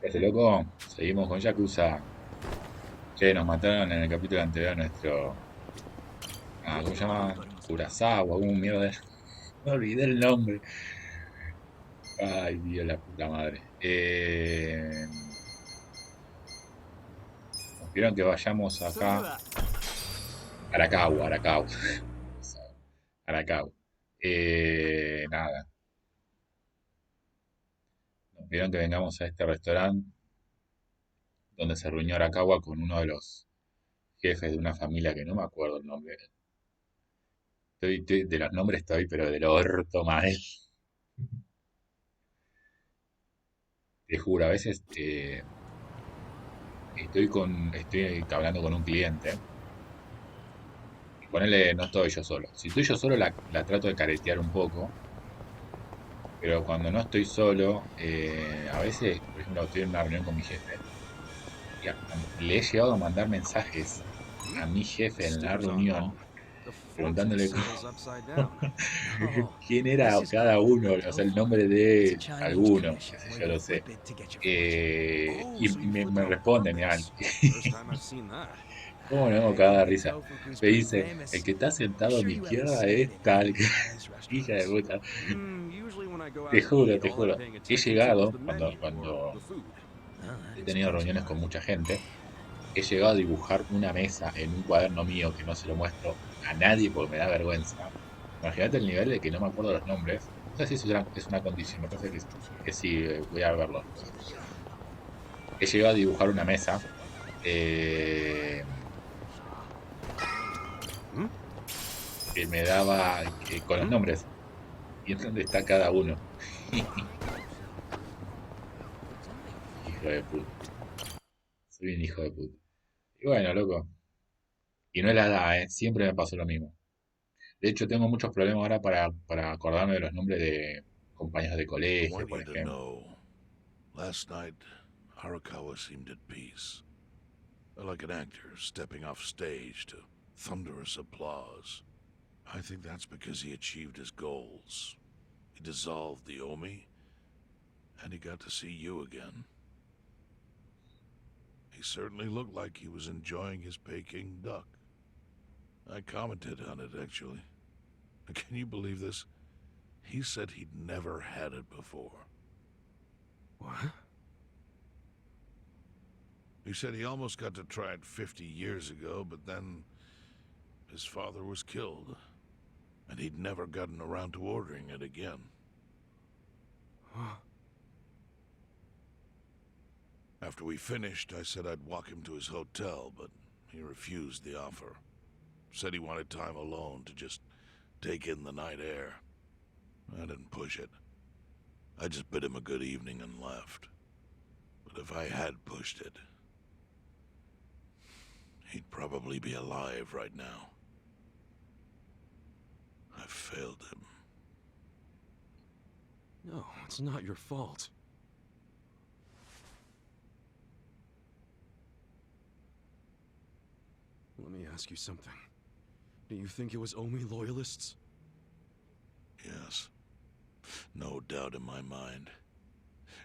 Ese loco, seguimos con Yakuza. Che, nos mataron en el capítulo anterior a nuestro. ¿Cómo se llama? Kurosawa, un mierda. Me olvidé el nombre. Ay, Dios, la puta madre. Nos pidieron que vayamos acá. Arakawa. Arakawa. Nada. Nos pidieron que vengamos a este restaurante donde se reunió Arakawa con uno de los jefes de una familia que no me acuerdo el nombre. De los nombres estoy, pero del orto mal. Te juro, a veces estoy hablando con un cliente y ponele, no estoy yo solo. Si estoy yo solo, la trato de caretear un poco, pero cuando no estoy solo, a veces, por ejemplo, estoy en una reunión con mi jefe y le he llegado a mandar mensajes a mi jefe en la reunión preguntándole quién era cada uno, o sea, el nombre de alguno, qué sé yo, lo sé. Y me responde, mirá, ¿cómo no me caga de risa? Me dice, el que está sentado a mi izquierda es tal. Hija de puta. Te juro. He llegado, cuando he tenido reuniones con mucha gente, he llegado a dibujar una mesa en un cuaderno mío que no se lo muestro a nadie porque me da vergüenza. Imagínate el nivel de que no me acuerdo los nombres. No sé si es una condición, me parece que sí, voy a verlo después. He llegado a dibujar una mesa eh, que me daba con los nombres y en dónde está cada uno. Hijo de puta. Soy un hijo de puta. Y bueno, loco. Y no es la edad, ¿eh? Siempre me pasó lo mismo. De hecho, tengo muchos problemas ahora para acordarme de los nombres de compañeros de I colegio, want por you to ejemplo. know, last night, Arakawa seemed at peace. Like an actor stepping off stage to thunderous applause. I think that's because he achieved his goals. He dissolved the Omi, and he got to see you again. He certainly looked like he was enjoying his Peking duck. I commented on it, actually. Can you believe this? He said he'd never had it before. What? He said he almost got to try it 50 years ago, but then his father was killed, and he'd never gotten around to ordering it again. Huh? After we finished, I said I'd walk him to his hotel, but he refused the offer. Said he wanted time alone to just take in the night air. I didn't push it. I just bid him a good evening and left. But if I had pushed it, he'd probably be alive right now. I failed him. No, it's not your fault. Let me ask you something. Do you think it was Omi loyalists? Yes. No doubt in my mind.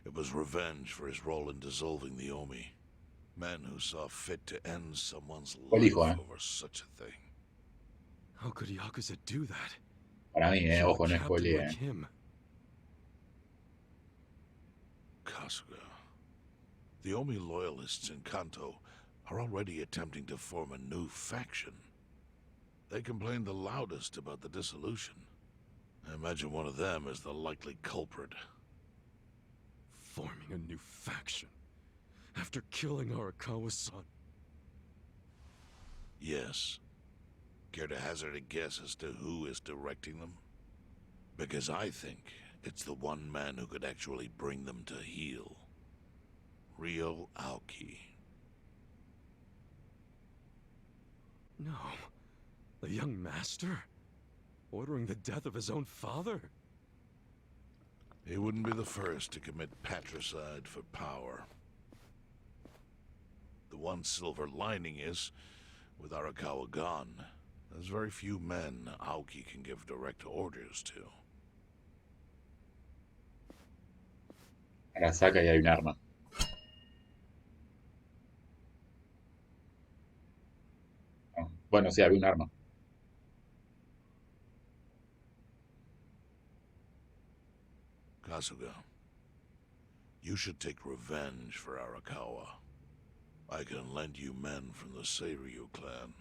It was revenge for his role in dissolving the Omi. Men who saw fit to end someone's Fue el hijo, life ¿eh? over such a thing. How could Yakuza do that? Para mí, Kill a ojo, no captain spoileé, like ¿eh? him. Kasuga. The Omi loyalists in Kanto are already attempting to form a new faction. They complain the loudest about the dissolution. I imagine one of them is the likely culprit. Forming a new faction. After killing Arakawa's son. Yes. Care to hazard a guess as to who is directing them? Because I think it's the one man who could actually bring them to heel. Ryo Aoki. No. The young master? Ordering the death of his own father? He wouldn't be the first to commit patricide for power. The one silver lining is, with Arakawa gone, there's very few men Aoki can give direct orders to. Arasaka y hay un arma. Bueno, sí, había un arma. Kasuga, you should take revenge for Arakawa. I can lend you men from the Seiryu clan.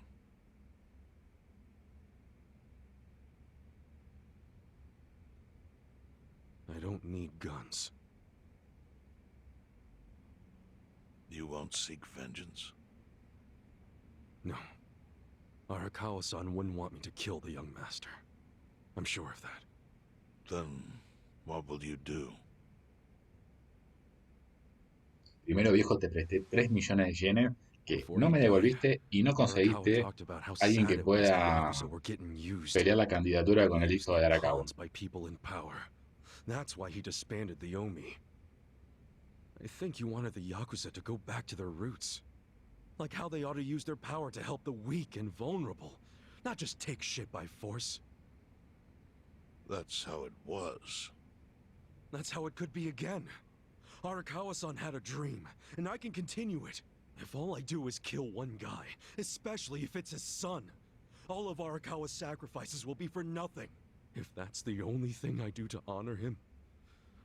I don't need guns. You won't seek vengeance? No. Arakawa-san wouldn't want me to kill the young master. I'm sure of that. Then, what will you do? Primero, viejo, te presté 3 millones de yenes que Before no he me died, devolviste y no Arakawa conseguiste talked about how alguien que sad it was the pueda Yakuza were getting used. pelear la candidatura con el Used hijo de like Arakawa. pawns by people in power. That's why he disbanded the Omi. I think you wanted the Yakuza to go back to their roots. Like how they ought to use their power to help the weak and vulnerable, not just take shit by force. That's how it was. That's how it could be again. Arakawa-san had a dream, and I can continue it. If all I do is kill one guy, especially if it's his son, all of Arakawa's sacrifices will be for nothing. If that's the only thing I do to honor him,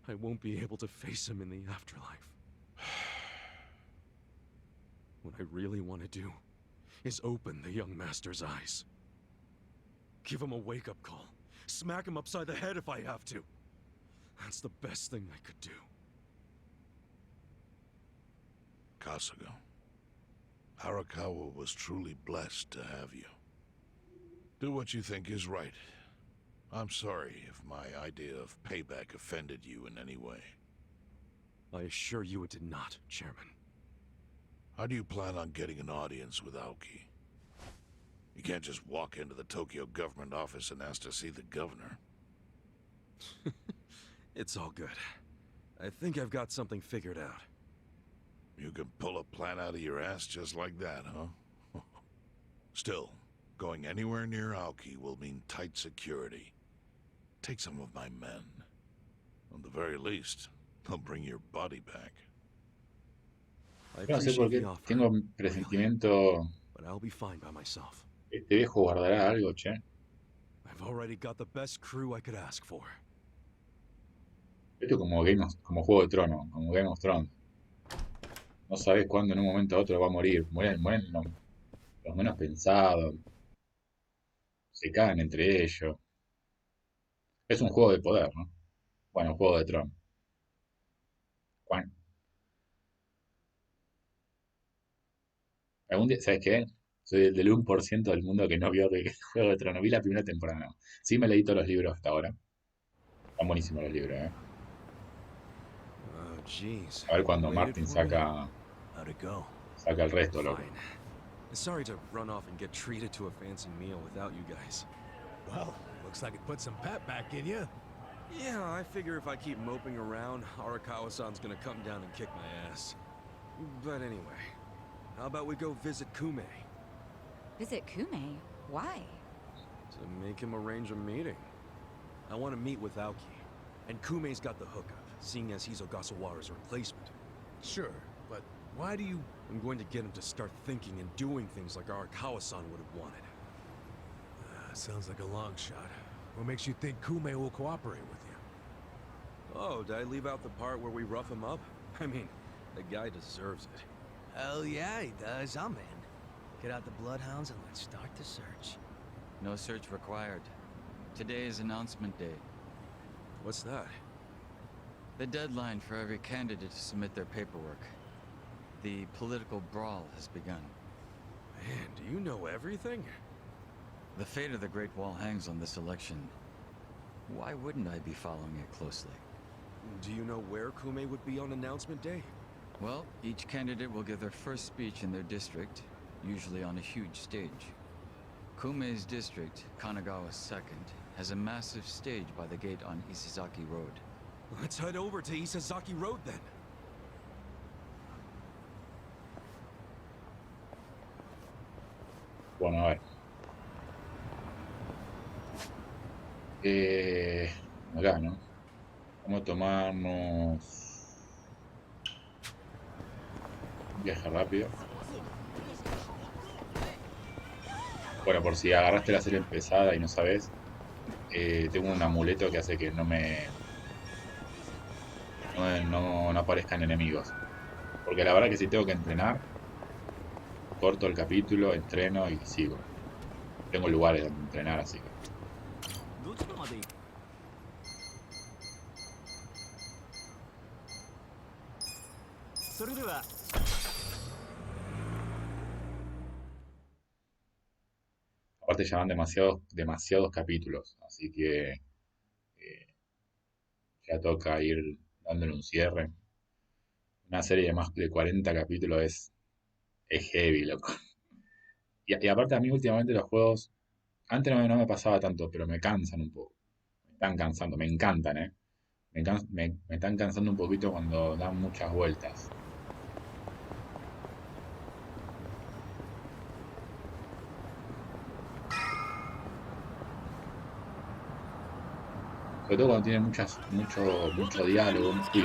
I won't be able to face him in the afterlife. What I really want to do is open the young master's eyes. Give him a wake-up call. Smack him upside the head if I have to. That's the best thing I could do. Kasuga, Arakawa was truly blessed to have you. Do what you think is right. I'm sorry if my idea of payback offended you in any way. I assure you it did not, Chairman. How do you plan on getting an audience with Aoki? You can't just walk into the Tokyo government office and ask to see the governor. It's all good. I think I've got something figured out. You can pull a plan out of your ass just like that, huh? Still, going anywhere near Aoki will mean tight security. Take some of my men. At the very least, they'll bring your body back. I No sé por appreciate qué the offer, tengo un really, presentimiento. but I'll be fine by myself. Este viejo guardará algo, che. I've already got the best crew I could ask for. Esto es como Juego de Tronos, como Game of Thrones. No sabes cuándo en un momento a otro va a morir. Mueren los menos pensados. Se caen entre ellos. Es un juego de poder, ¿no? Bueno, Juego de Tronos. Juan, algún día, ¿sabes qué? Soy del 1% del mundo que no vio Juego de Tronos. Vi la primera temporada. No. Sí me leí todos los libros hasta ahora. Están buenísimos los libros, ¿eh? Oh, jeez. A ver cuando You waited Martin for me? saca How'd it go? el resto, loco. Fine. Sorry to run off and get treated to a fancy meal without you guys. Well, looks like it put some pep back in you. Yeah, I figure if I keep moping around, Arakawa-san's gonna come down and kick my ass. But anyway, how about we go visit Kume? Visit Kume? Why? To make him arrange a meeting. I want to meet with Aoki. And Kume's got the hookup, seeing as he's Ogasawara's replacement. Sure, but why do you... I'm going to get him to start thinking and doing things like Arakawa-san would have wanted. sounds like a long shot. What makes you think Kume will cooperate with you? Oh, did I leave out the part where we rough him up? I mean, the guy deserves it. Hell yeah, he does. I'm in. Get out the bloodhounds and let's start the search. No search required. Today is announcement day. What's that? The deadline for every candidate to submit their paperwork. The political brawl has begun. Man, do you know everything? The fate of the Great Wall hangs on this election. Why wouldn't I be following it closely? Do you know where Kume would be on announcement day? Well, each candidate will give their first speech in their district, usually on a huge stage. Kume's district, Kanagawa's second, has a massive stage by the gate on Isizaki Road. Let's head over to Isazaki Road then. Bueno, a ver. Acá, ¿no? Vamos a tomarnos un viaje rápido. Bueno, por si agarraste la serie empezada y no sabes, tengo un amuleto que hace que no aparezcan enemigos. Porque la verdad que si tengo que entrenar, corto el capítulo, entreno y sigo. Tengo lugares donde entrenar, así que. どちらまで行く？それでは Aparte ya van demasiados capítulos, así que ya toca ir dándole un cierre. Una serie de más de 40 capítulos es heavy, loco. Y aparte a mí últimamente los juegos, antes no me pasaba tanto, pero me cansan un poco. Me están cansando, me encantan, ¿eh? Me están cansando un poquito cuando dan muchas vueltas. Sobre todo cuando tiene mucho diálogo, mucho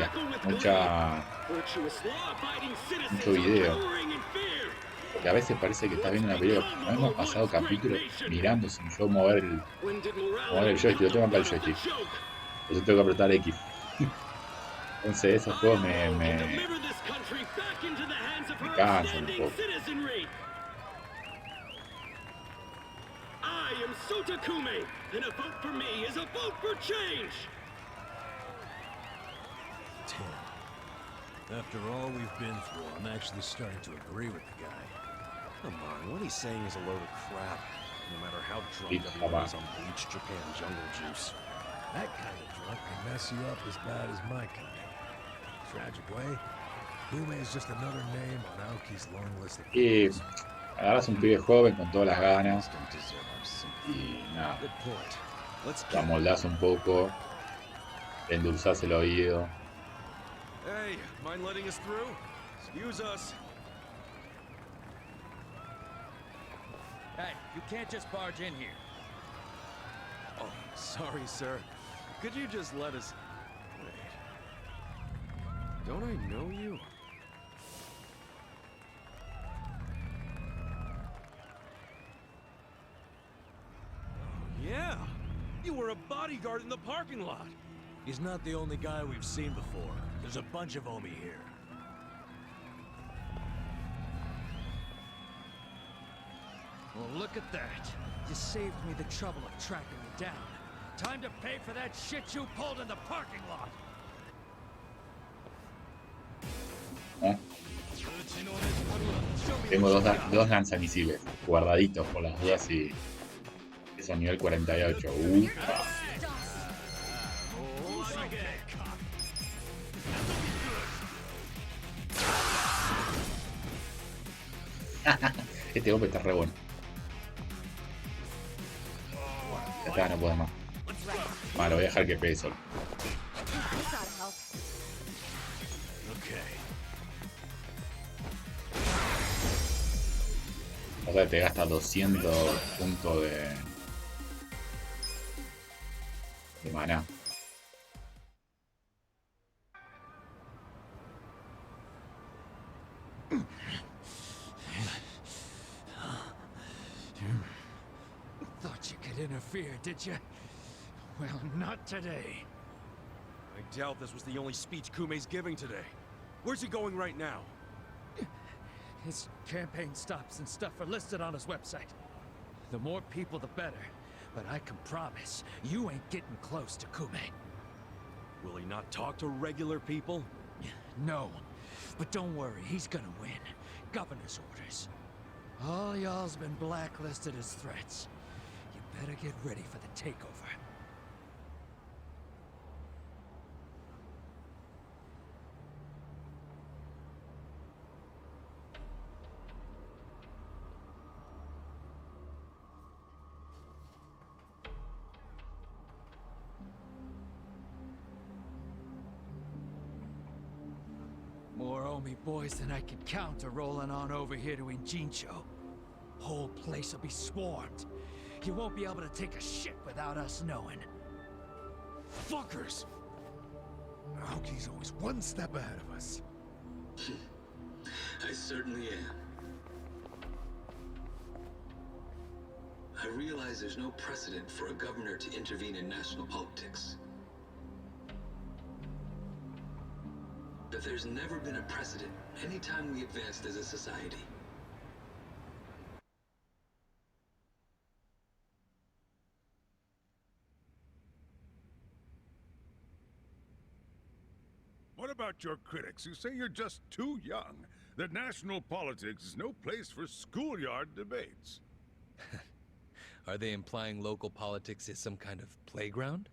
video. Porque a veces parece que estás viendo una película. No hemos pasado capítulos mirando sin yo mover el joystick. Lo tengo acá el joystick. Entonces tengo que apretar X. Entonces esos juegos me cansan un poco. I am Sota Kume, and a vote for me is a vote for change! Damn. After all we've been through, I'm actually starting to agree with the guy. Come on, what he's saying is a load of crap. No matter how drunk It's everyone about- is on bleach Japan jungle juice. That kind of drunk can mess you up as bad as my kind. Tragic way, Kume is just another name on Aoki's long list of Y crimes. agarras un pibe joven con todas las ganas Don't deserve our sympathy. y nada, Good point. Let's lo get... amoldás un poco, le endulzás el oído. Hey, mind letting us through? Excuse us. Hey, you can't just barge in here. Oh, sorry, sir. Could you just let us... Wait. Don't I know you? Oh, yeah! You were a bodyguard in the parking lot! He's not the only guy we've seen before. There's a bunch of Omi here. Well, look at that. You saved me the trouble of tracking me down. Time to pay for that shit you pulled in the parking lot. ¿No? Tengo dos lanzamisiles guardaditos por las dudas y eso nivel 48. Este golpe está re bueno. Ya está, no puedo más. Vale, voy a dejar que pegue solo. This ought to help. Okay. O sea, te gasta 200 puntos de maná. Thought you could interfere, did you? Well, not today. I doubt this was the only speech Kume's giving today. Where's he going right now? His campaign stops and stuff are listed on his website. The more people, the better. But I can promise, you ain't getting close to Kume. Will he not talk to regular people? No. But don't worry, he's gonna win. Governor's orders. All y'all's been blacklisted as threats. You better get ready for the takeover. More Omi boys than I can count are rolling on over here to Injincho. Whole place will be swarmed. You won't be able to take a shit without us knowing. Fuckers! Aoki's always one step ahead of us. I certainly am. I realize there's no precedent for a governor to intervene in national politics. But there's never been a precedent anytime we advanced as a society. What about your critics who say you're just too young? That national politics is no place for schoolyard debates? Are they implying local politics is some kind of playground?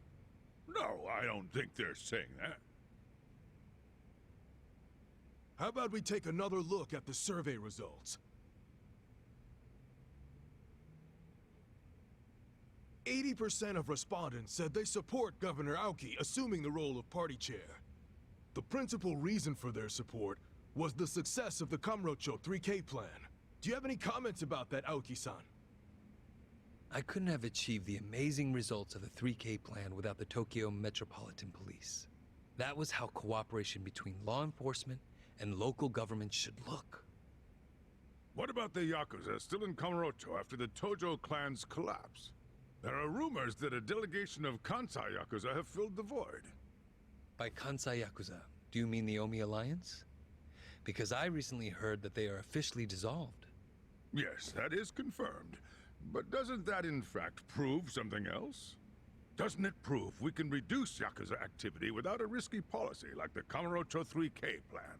No, I don't think they're saying that. How about we take another look at the survey results? 80% of respondents said they support Governor Aoki assuming the role of party chair. The principal reason for their support was the success of the Kamurocho 3K plan. Do you have any comments about that, Aoki-san? I couldn't have achieved the amazing results of the 3K plan without the Tokyo Metropolitan Police. That was how cooperation between law enforcement and local government should look. What about the Yakuza still in Kamurocho after the Tojo clan's collapse? There are rumors that a delegation of Kansai Yakuza have filled the void. By Kansai Yakuza, do you mean the Omi Alliance? Because I recently heard that they are officially dissolved. Yes, that is confirmed. But doesn't that in fact prove something else? Doesn't it prove we can reduce Yakuza activity without a risky policy like the Kamurocho 3K plan?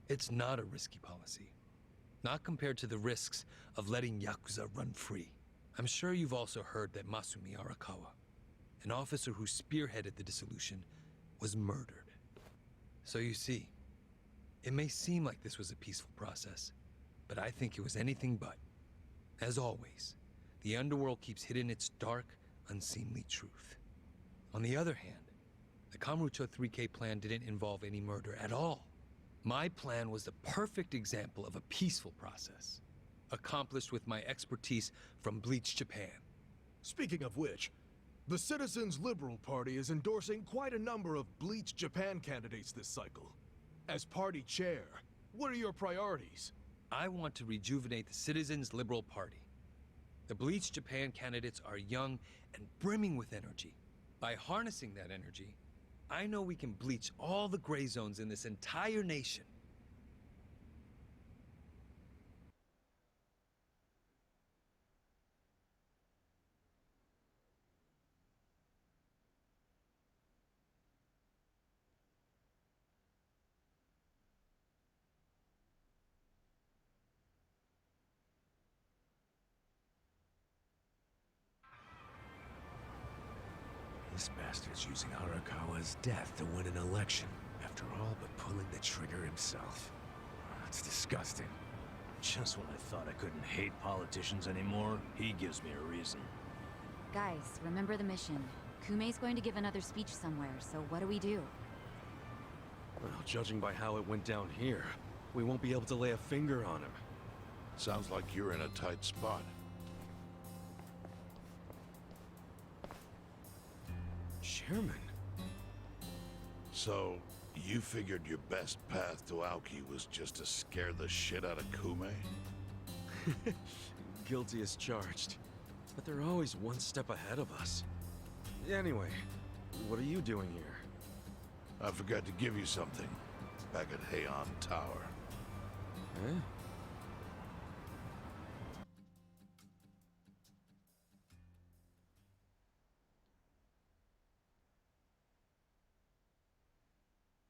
It's not a risky policy. Not compared to the risks of letting Yakuza run free. I'm sure you've also heard that Masumi Arakawa, an officer who spearheaded the dissolution, was murdered. So you see, it may seem like this was a peaceful process, but I think it was anything but. As always, the underworld keeps hidden its dark, unseemly truth. On the other hand, the Kamurocho 3K plan didn't involve any murder at all. My plan was the perfect example of a peaceful process, accomplished with my expertise from Bleach Japan. Speaking of which, the Citizens Liberal Party is endorsing quite a number of Bleach Japan candidates this cycle. As party chair, what are your priorities? I want to rejuvenate the Citizens Liberal Party. The Bleach Japan candidates are young and brimming with energy. By harnessing that energy, I know we can bleach all the gray zones in this entire nation. This bastard's using Arakawa's death to win an election, after all but pulling the trigger himself. That's disgusting. Just when I thought I couldn't hate politicians anymore, he gives me a reason. Guys, remember the mission. Kumei's going to give another speech somewhere, so what do we do? Well, judging by how it went down here, we won't be able to lay a finger on him. Sounds like you're in a tight spot. Chairman? So, you figured your best path to Aoki was just to scare the shit out of Kume? Guilty as charged. But they're always one step ahead of us. Anyway, what are you doing here? I forgot to give you something back at Heian Tower. Eh?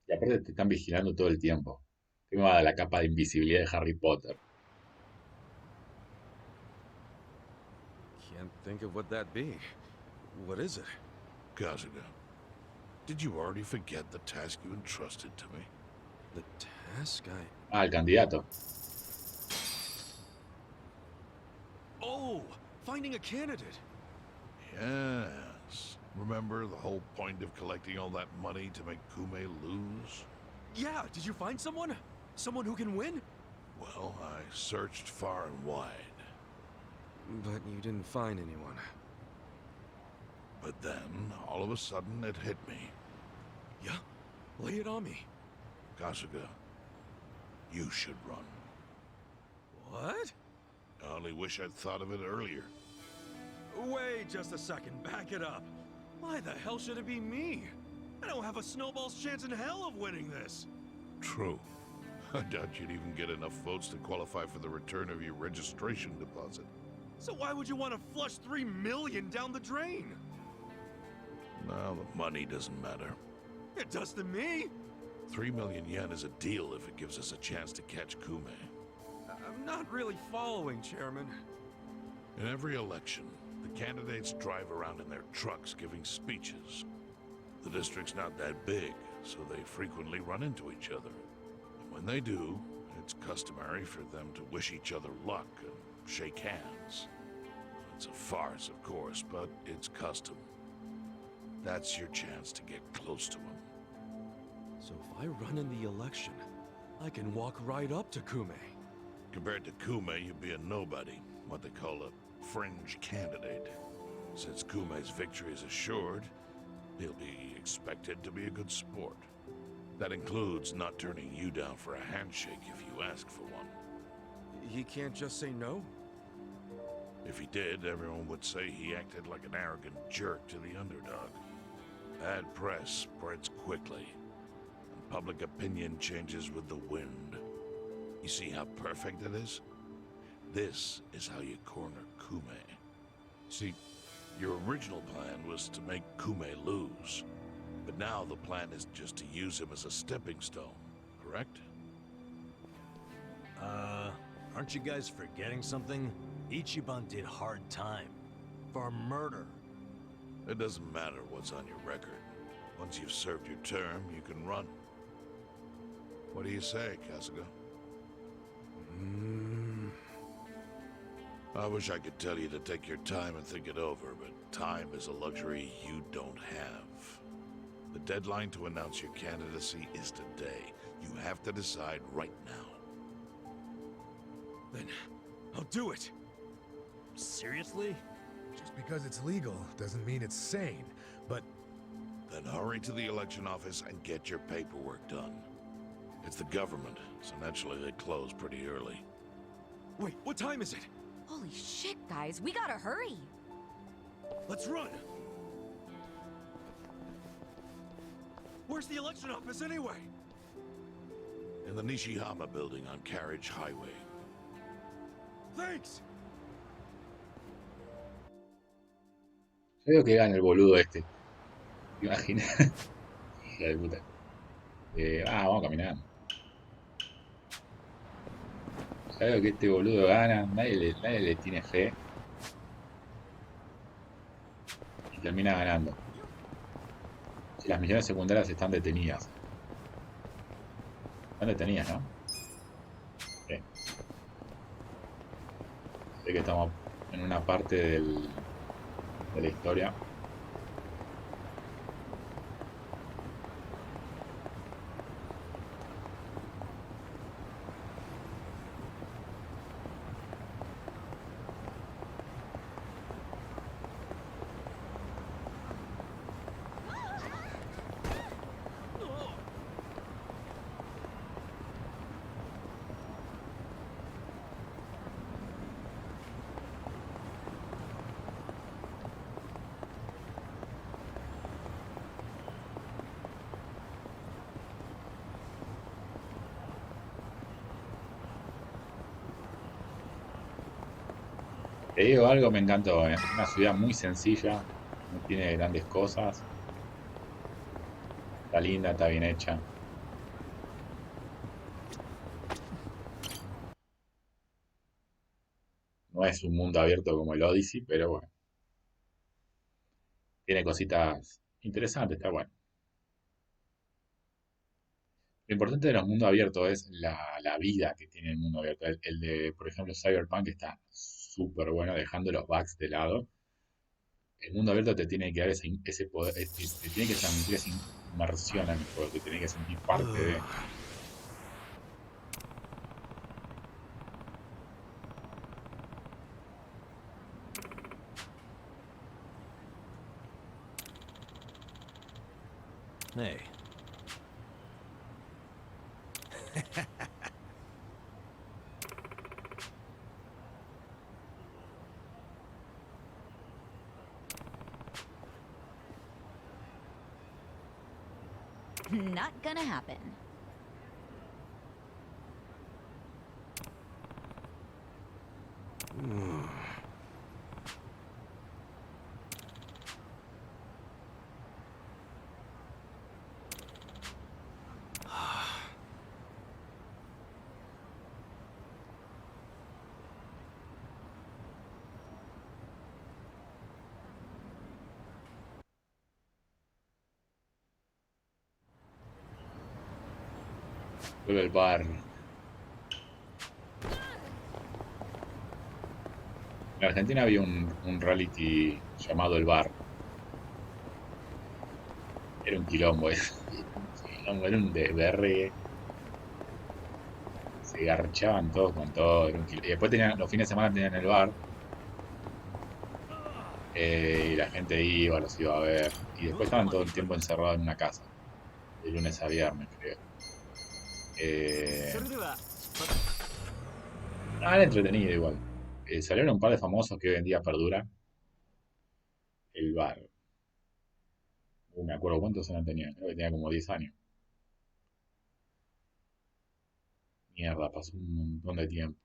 Y aparte te están vigilando todo el tiempo. ¿Qué me va a dar la capa de invisibilidad de Harry Potter? Can't think of what that'd be. What is it? Kasuga, did you already forget the task you entrusted to me? The task Ah, el candidato. Oh! Finding a candidate! Yes. Remember the whole point of collecting all that money to make Kume lose? Yeah, did you find someone? Someone who can win? Well, I searched far and wide. But you didn't find anyone. But then, all of a sudden, it hit me. Yeah? Lay it on me. Kasuga, you should run. What? I only wish I'd thought of it earlier. Wait just a second, back it up. Why the hell should it be me? I don't have a snowball's chance in hell of winning this. True. I doubt you'd even get enough votes to qualify for the return of your registration deposit. So why would you want to flush 3 million down the drain? Now, the money doesn't matter. It does to me. 3 million yen is a deal if it gives us a chance to catch Kume. I'm not really following, Chairman. In every election, the candidates drive around in their trucks giving speeches. The district's not that big, so they frequently run into each other. And when they do, it's customary for them to wish each other luck and shake hands. It's a farce, of course, but it's custom. That's your chance to get close to him. So if I run in the election, I can walk right up to Kume. Compared to Kume, you'd be a nobody, what they call a fringe candidate. Since Kume's victory is assured, he'll be expected to be a good sport. That includes not turning you down for a handshake if you ask for one. He can't just say no? If he did, everyone would say he acted like an arrogant jerk to the underdog. Bad press spreads quickly, and public opinion changes with the wind. You see how perfect it is? This is how you corner Kume. See, your original plan was to make Kume lose, but now the plan is just to use him as a stepping stone, correct? Aren't you guys forgetting something? Ichiban did hard time. For murder. It doesn't matter what's on your record. Once you've served your term, you can run. What do you say, Kasuga? I wish I could tell you to take your time and think it over, but time is a luxury you don't have. The deadline to announce your candidacy is today. You have to decide right now. Then I'll do it. Seriously? Just because it's legal doesn't mean it's sane, but... Then hurry to the election office and get your paperwork done. It's the government, so naturally they close pretty early. Wait, what time is it? Holy shit, guys, we gotta hurry. Let's run. Where's the election office anyway? In the Nishihama building on Carriage Highway. Thanks. Yo digo que gane el boludo este. ¿Te imaginas? Hija de puta. Vamos caminando. Sabes que este boludo gana, nadie le tiene fe. Y termina ganando. Si las misiones secundarias están detenidas. Están detenidas, ¿no? Sí. Sé que estamos en una parte de la historia. Te digo algo, me encantó, una ciudad muy sencilla, no tiene grandes cosas, está linda, está bien hecha. No es un mundo abierto como el Odyssey, pero bueno, tiene cositas interesantes, está bueno. Lo importante de los mundos abiertos es la vida que tiene el mundo abierto. El de, por ejemplo, Cyberpunk está súper bueno, dejando los bugs de lado. El mundo abierto te tiene que dar ese poder, te tiene que transmitir esa inmersión en el juego, te tiene que sentir parte de... Hey. Not gonna happen. Vuelve el bar. En Argentina había un reality llamado El Bar. Era un quilombo, era un desvergue. Se garchaban todos con todo. Era un quilombo. Y después los fines de semana tenían el bar. Y la gente los iba a ver. Y después estaban todo el tiempo encerrados en una casa. De lunes a viernes, creo. Era entretenido igual. Salieron un par de famosos que hoy en día perduran. El bar. Me acuerdo cuántos años tenía. Creo que tenía como 10 años. Mierda, pasó un montón de tiempo.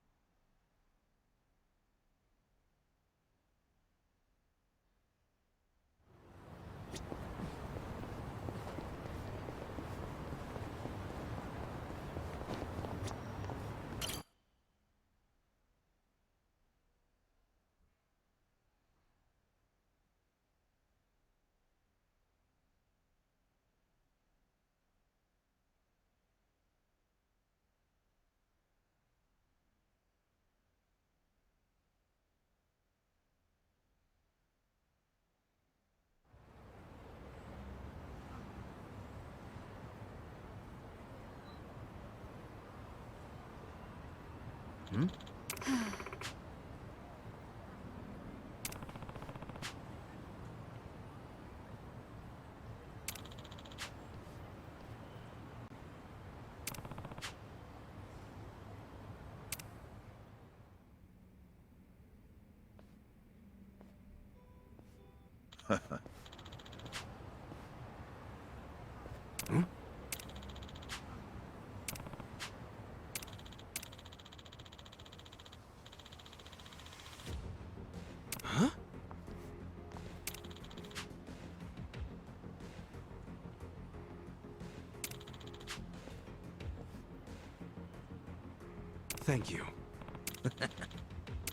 Thank you.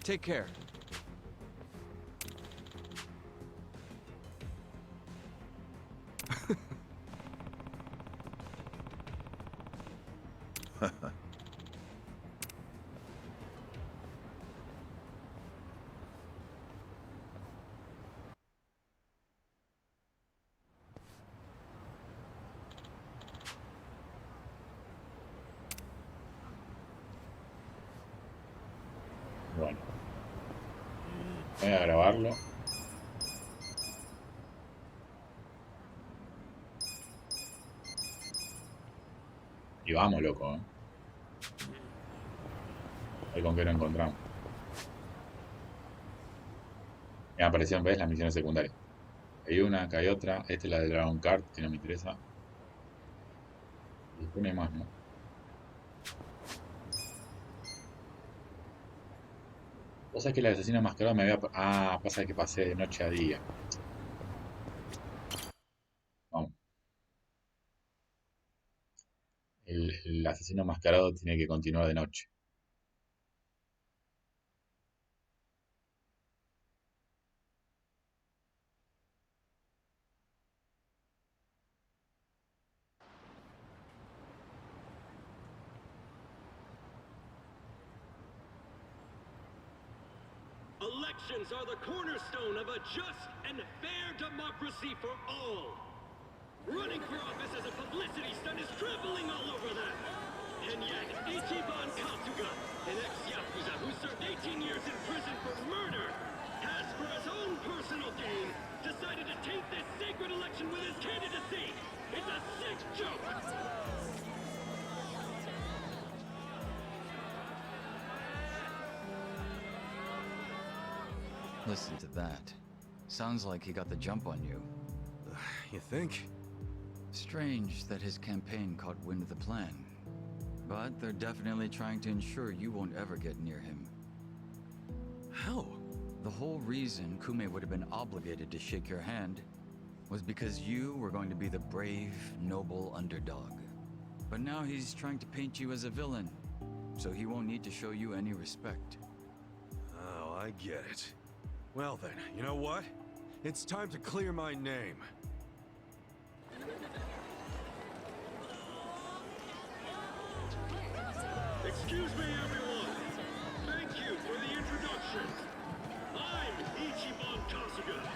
Take care. Bueno. Voy a grabarlo. Y vamos, loco, ¿eh? A ver con qué lo encontramos. Me aparecieron, ¿ves? Las misiones secundarias. Hay una, acá hay otra. Esta es la de Dragon Kart, que no me interesa. Y después no hay más, ¿no? Vos sabés que la asesina mascarada me había... Ah, pasa que pasé de noche a día. Vamos. El asesino mascarado tiene que continuar de noche. Elections are the cornerstone of a just and fair democracy for all. Running for office as a publicity stunt is traveling all over that. And yet, Ichiban Kasuga, an ex-Yakuza who served 18 years in prison for murder, has, for his own personal gain, decided to taint this sacred election with his candidacy. It's a sick joke! Listen to that. Sounds like he got the jump on you. You think? Strange that his campaign caught wind of the plan. But they're definitely trying to ensure you won't ever get near him. How? The whole reason Kume would have been obligated to shake your hand was because you were going to be the brave, noble underdog. But now he's trying to paint you as a villain, so he won't need to show you any respect. Oh, I get it. Well then, you know what? It's time to clear my name. Excuse me, everyone. Thank you for the introduction. I'm Ichiban Kasuga.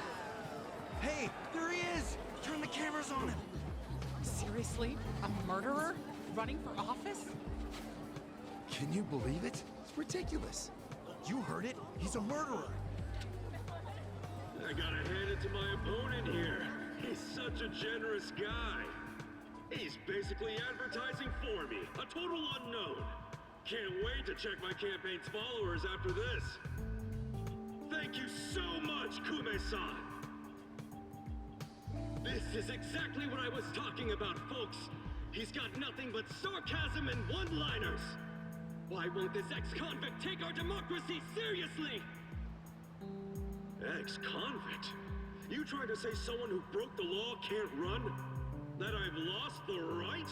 Hey, there he is! Turn the cameras on him! Seriously? A murderer? Running for office? Can you believe it? It's ridiculous. You heard it. He's a murderer. I gotta hand it to my opponent here. He's such a generous guy. He's basically advertising for me, a total unknown. Can't wait to check my campaign's followers after this. Thank you so much, Kume-san. This is exactly what I was talking about, folks. He's got nothing but sarcasm and one-liners. Why won't this ex-convict take our democracy seriously? Ex-convict? You trying to say someone who broke the law can't run? That I've lost the right?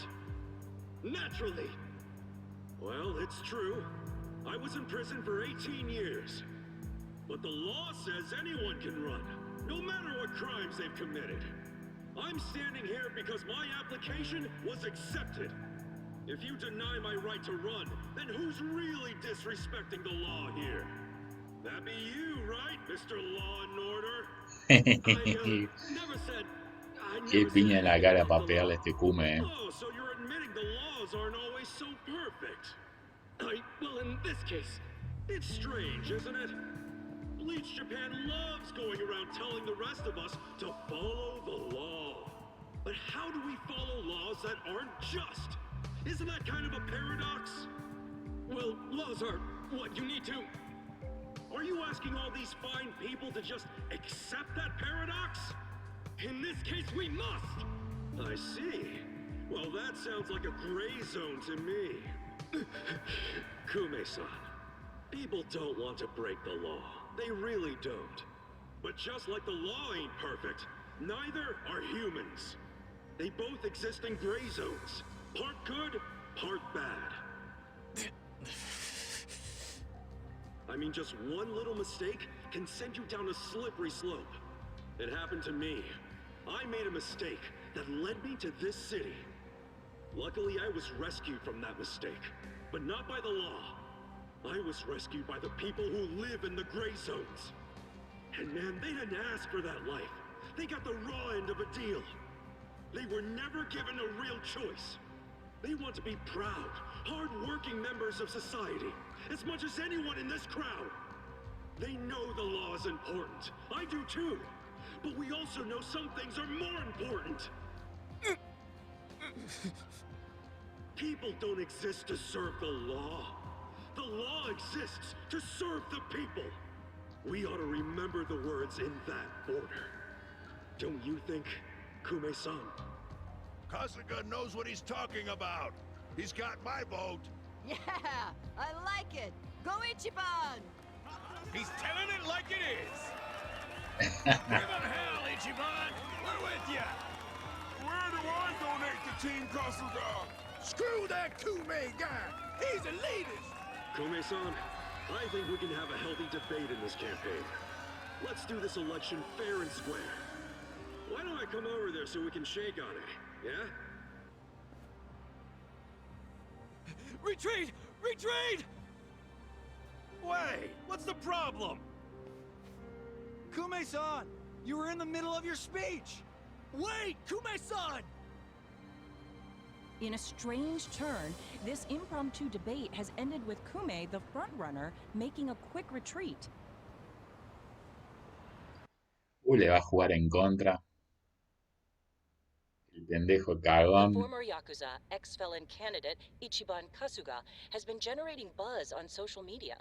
Naturally. Well, it's true. I was in prison for 18 years. But the law says anyone can run, no matter what crimes they've committed. I'm standing here because my application was accepted. If you deny my right to run, then who's really disrespecting the law here? That be you, right, Mr. Law and Order? Never said... Qué piña en la cara para pegarle a este Kume, Oh, so you're admitting the laws aren't always so perfect. Well, in this case, it's strange, isn't it? Bleach Japan loves going around telling the rest of us to follow the law. But how do we follow laws that aren't just? Isn't that kind of a paradox? Well, laws are what you need to... Are you asking all these fine people to just accept that paradox? In this case, we must! I see. Well, that sounds like a gray zone to me. Kume-san, people don't want to break the law. They really don't. But just like the law ain't perfect, neither are humans. They both exist in gray zones. Part good, part bad. I mean, just one little mistake can send you down a slippery slope. It happened to me. I made a mistake that led me to this city. Luckily, I was rescued from that mistake, but not by the law. I was rescued by the people who live in the gray zones. And man, they didn't ask for that life. They got the raw end of a deal. They were never given a real choice. They want to be proud, hard-working members of society, as much as anyone in this crowd. They know the law is important. I do too. But we also know some things are more important. People don't exist to serve the law. The law exists to serve the people. We ought to remember the words in that order. Don't you think, Kume-san? Kasuga knows what he's talking about. He's got my vote. Yeah, I like it. Go Ichiban! He's telling it like it is. Give him hell, Ichiban! We're with ya! Where do I donate to Team Kasuga? Screw that Kume guy! He's a elitist! Kume-san, I think we can have a healthy debate in this campaign. Let's do this election fair and square. Why don't I come over there so we can shake on it, yeah? Retreat! Retreat! Wait, what's the problem? Kume-san, you were in the middle of your speech! Wait! Kume-san! In a strange turn, this impromptu debate has ended with Kume, the frontrunner, making a quick retreat. Le va a jugar en contra. El pendejo The cagón. former Yakuza ex-felon candidate Ichiban Kasuga has been generating buzz on social media.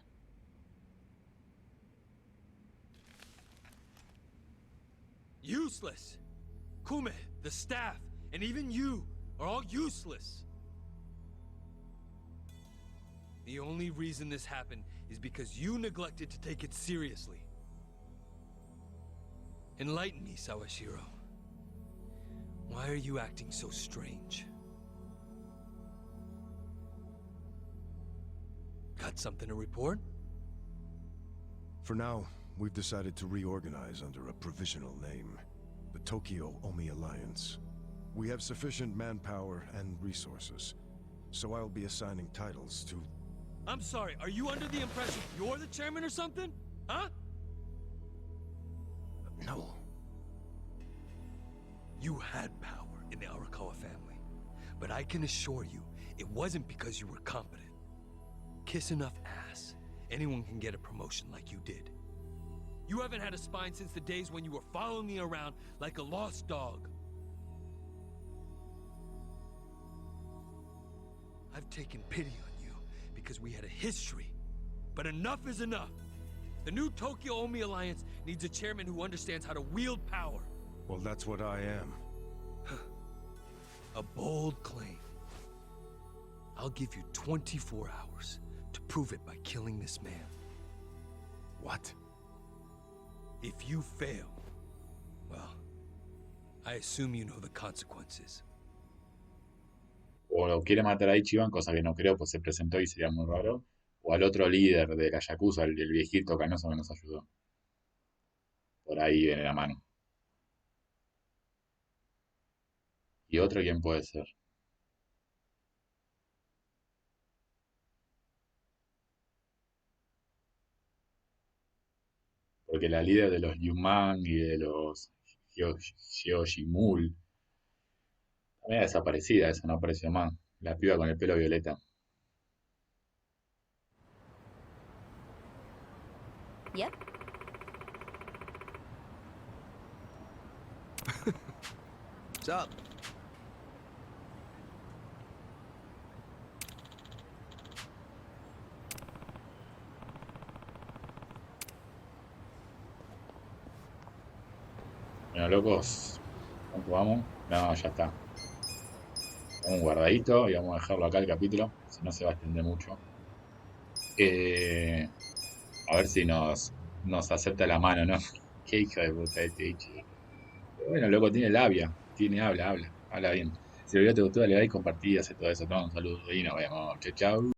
Useless! Kume, the staff, And even you are all useless. The only reason this happened is because you neglected to take it seriously. Enlighten me, Sawashiro. Why are you acting so strange? Got something to report? For now, we've decided to reorganize under a provisional name, the Tokyo Omi Alliance. We have sufficient manpower and resources, so I'll be assigning titles to... I'm sorry, are you under the impression you're the chairman or something? Huh? No. You had power in the Arakawa family, but I can assure you, it wasn't because you were competent. Kiss enough ass, anyone can get a promotion like you did. You haven't had a spine since the days when you were following me around like a lost dog. I've taken pity on you because we had a history, but enough is enough. The new Tokyo Omi Alliance needs a chairman who understands how to wield power. Well, that's what I am. A bold claim. I'll give you 24 hours to prove it by killing this man. What? If you fail, well, I assume you know the consequences. O lo quiere matar a Ichiban, cosa que no creo, pues se presentó y sería muy raro. O al otro líder de la Yakuza, el viejito canoso que nos ayudó. Por ahí viene la mano. ¿Y otro quién puede ser? Porque la líder de los Yuman y de los Hyojimul también es desaparecida, esa no apareció más. La piba con el pelo violeta. Yep. What's up? Bueno, locos, ¿cuánto vamos? No, ya está. Un guardadito y vamos a dejarlo acá el capítulo, si no se va a extender mucho. A ver si nos acepta la mano, ¿no? Qué hijo de puta este Ichi. Pero bueno, loco, tiene labia, habla bien. Si el video te gustó, dale like, compartí, hace todo eso. Todo un saludo y nos vemos. Chau, chau.